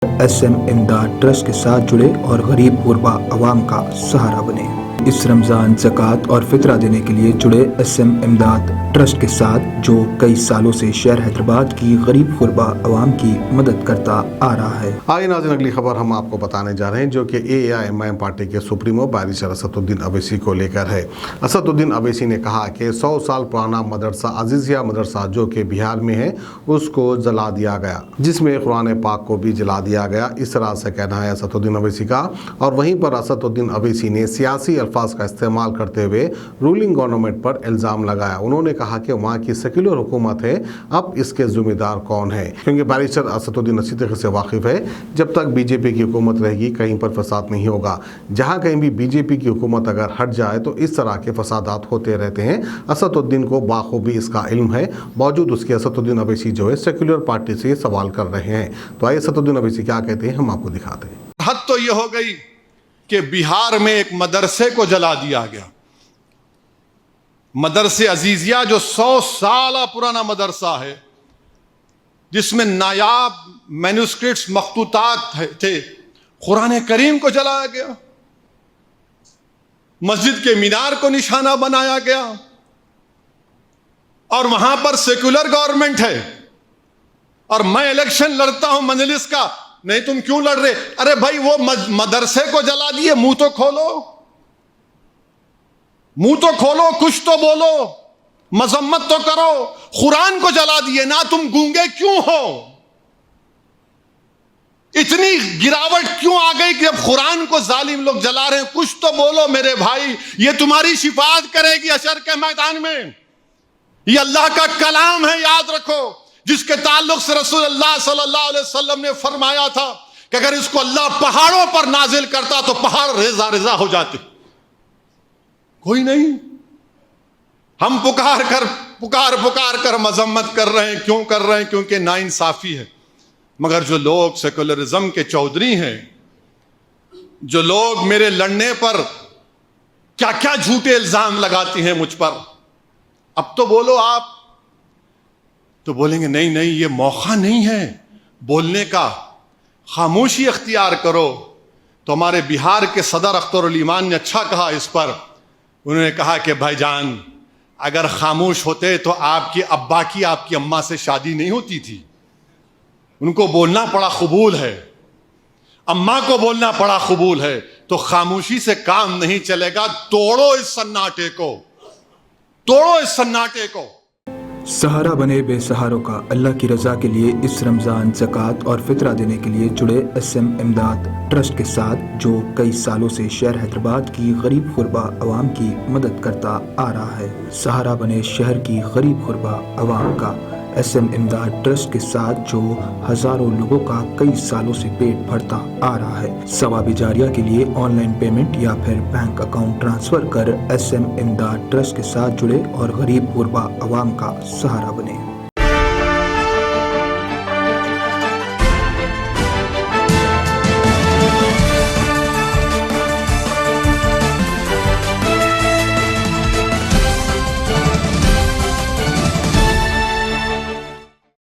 SM امداد trust کے ساتھ جڑے اور غریب غربا عوام کا سہارا بنے۔ اس رمضان زکوٰۃ اور فطرہ دینے کے لیے جڑے SM امداد ٹرسٹ کے ساتھ جو کئی سالوں سے شہر حیدرآباد کی غریب غربا عوام کی مدد کرتا آ رہا ہے۔ آئے ناظرین، اگلی خبر ہم آپ کو بتانے جا رہے ہیں جو کہ AIMIM پارٹی کے سپریمو بیرسٹر اسد الدین اویسی کو لے کر ہے۔ اسد الدین اویسی نے کہا کہ 100 سال پرانا مدرسہ عزیزیہ مدرسہ جو کہ بہار میں ہے اس کو جلا دیا گیا، جس میں قرآن پاک کو بھی جلا دیا گیا، اس طرح سے کہنا ہے اسد الدین اویسی کا۔ اور وہیں پر اسد الدین اویسی نے سیاسی الفاظ کا استعمال کرتے ہوئے رولنگ گورنمنٹ پر الزام لگایا۔ انہوں نے کہا کہ وہاں کی سیکولر حکومت ہے، اب اس کے ذمہ دار کون ہے؟ کیونکہ بیرسٹر اسد الدین اچھی طرح سے واقف ہے جب تک BJP کی حکومت رہے گی کہیں پر فساد نہیں ہوگا۔ جہاں کہیں بھی BJP کی حکومت اگر ہٹ جائے تو اس طرح کے فسادات ہوتے رہتے ہیں۔ اسد الدین کو بخوبی اس کا علم ہے، باوجود اس کے اسد الدین اویسی جو ہے سیکولر پارٹی سے سوال کر رہے ہیں۔ تو آئے اسد الدین اویسی کیا کہتے ہیں ہم آپ کو دکھاتے ہیں۔ حد تو یہ ہو گئی کہ بہار میں ایک مدرسے کو جلا دیا گیا، مدرسے عزیزیہ جو 100 سالہ پرانا مدرسہ ہے، جس میں نایاب مینوسکرپٹس مخطوطات تھے، قرآن کریم کو جلایا گیا، مسجد کے مینار کو نشانہ بنایا گیا، اور وہاں پر سیکولر گورنمنٹ ہے، اور میں الیکشن لڑتا ہوں مجلس کا۔ نہیں تم کیوں لڑ رہے؟ ارے بھائی وہ مدرسے کو جلا دیے، منہ تو کھولو، منہ تو کھولو، کچھ تو بولو، مذمت تو کرو۔ قرآن کو جلا دیے نا، تم گونگے کیوں ہو؟ اتنی گراوٹ کیوں آ گئی کہ اب قرآن کو ظالم لوگ جلا رہے ہیں؟ کچھ تو بولو میرے بھائی، یہ تمہاری شفاعت کرے گی حشر کے میدان میں۔ یہ اللہ کا کلام ہے، یاد رکھو، جس کے تعلق سے رسول اللہ صلی اللہ علیہ وسلم نے فرمایا تھا کہ اگر اس کو اللہ پہاڑوں پر نازل کرتا تو پہاڑ ریزہ ریزہ ہو جاتے۔ کوئی نہیں، ہم پکار کر مذمت کر رہے ہیں۔ کیوں کر رہے ہیں؟ کیونکہ ناانصافی ہے۔ مگر جو لوگ سیکولرزم کے چودھری ہیں، جو لوگ میرے لڑنے پر کیا کیا جھوٹے الزام لگاتے ہیں مجھ پر، اب تو بولو آپ، تو بولیں گے نہیں نہیں یہ موقع نہیں ہے بولنے کا، خاموشی اختیار کرو۔ تو ہمارے بہار کے صدر اختر الایمان نے اچھا کہا اس پر، انہوں نے کہا کہ بھائی جان اگر خاموش ہوتے تو آپ کے ابا کی آپ کی اماں سے شادی نہیں ہوتی تھی۔ ان کو بولنا پڑا قبول ہے، اماں کو بولنا پڑا قبول ہے، تو خاموشی سے کام نہیں چلے گا۔ توڑو اس سناٹے کو، توڑو اس سناٹے کو۔ سہارا بنے بے سہاروں کا۔ اللہ کی رضا کے لیے اس رمضان زکوٰۃ اور فطرہ دینے کے لیے جڑے SM امداد ٹرسٹ کے ساتھ جو کئی سالوں سے شہر حیدرآباد کی غریب غربا عوام کی مدد کرتا آ رہا ہے۔ سہارا بنے شہر کی غریب غربا عوام کا۔ SM امداد ٹرسٹ کے ساتھ جو ہزاروں لوگوں کا کئی سالوں سے پیٹ بھرتا آ رہا ہے۔ ثواب جاریہ کے لیے آن لائن پیمنٹ یا پھر بینک اکاؤنٹ ٹرانسفر کر SM امداد ٹرسٹ کے ساتھ جڑے اور غریب غربا عوام کا سہارا بنے۔